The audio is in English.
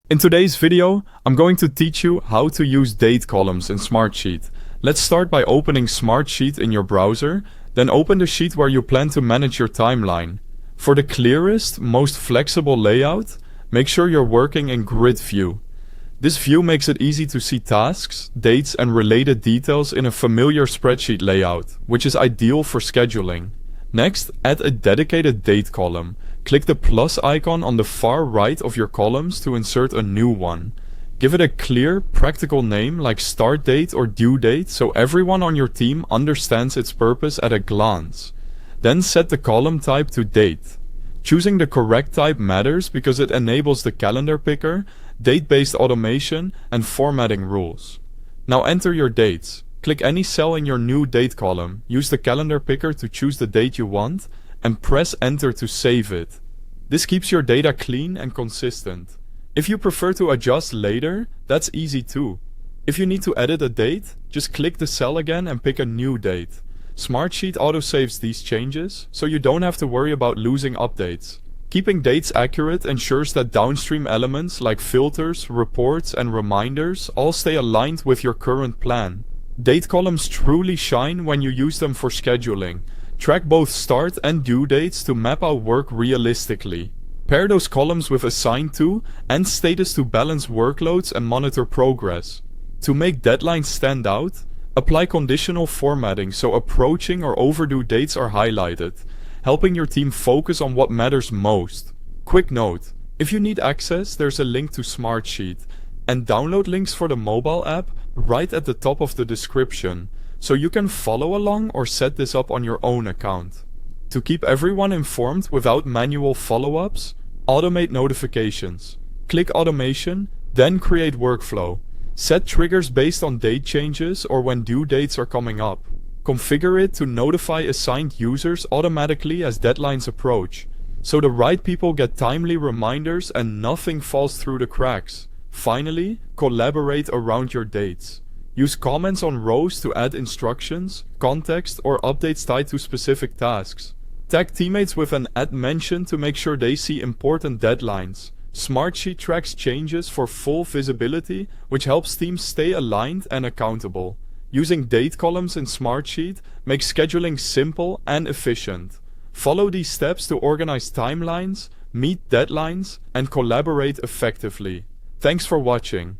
In today's video, I'm going to teach you how to use date columns in Smartsheet. Let's start by opening Smartsheet in your browser, then open the sheet where you plan to manage your timeline. For the clearest, most flexible layout, make sure you're working in grid view. This view makes it easy to see tasks, dates, and related details in a familiar spreadsheet layout, which is ideal for scheduling. Next, add a dedicated date column. Click the plus icon on the far right of your columns to insert a new one. Give it a clear, practical name like start date or due date so everyone on your team understands its purpose at a glance. Then set the column type to date. Choosing the correct type matters because it enables the calendar picker, date-based automation, and formatting rules. Now enter your dates. Click any cell in your new date column, use the calendar picker to choose the date you want, and press enter to save it. This keeps your data clean and consistent. If you prefer to adjust later, that's easy too. If you need to edit a date, just click the cell again and pick a new date. Smartsheet autosaves these changes, so you don't have to worry about losing updates. Keeping dates accurate ensures that downstream elements like filters, reports, and reminders all stay aligned with your current plan. Date columns truly shine when you use them for scheduling. Track both start and due dates to map out work realistically. Pair those columns with assigned to and status to balance workloads and monitor progress. To make deadlines stand out, apply conditional formatting so approaching or overdue dates are highlighted, helping your team focus on what matters most. Quick note, if you need access, there's a link to Smartsheet and download links for the mobile app right at the top of the description, so you can follow along or set this up on your own account. To keep everyone informed without manual follow-ups, automate notifications. Click Automation, then Create Workflow. Set triggers based on date changes or when due dates are coming up. Configure it to notify assigned users automatically as deadlines approach, so the right people get timely reminders and nothing falls through the cracks. Finally, collaborate around your dates. Use comments on rows to add instructions, context, or updates tied to specific tasks. Tag teammates with an @mention to make sure they see important deadlines. Smartsheet tracks changes for full visibility, which helps teams stay aligned and accountable. Using date columns in Smartsheet makes scheduling simple and efficient. Follow these steps to organize timelines, meet deadlines, and collaborate effectively. Thanks for watching.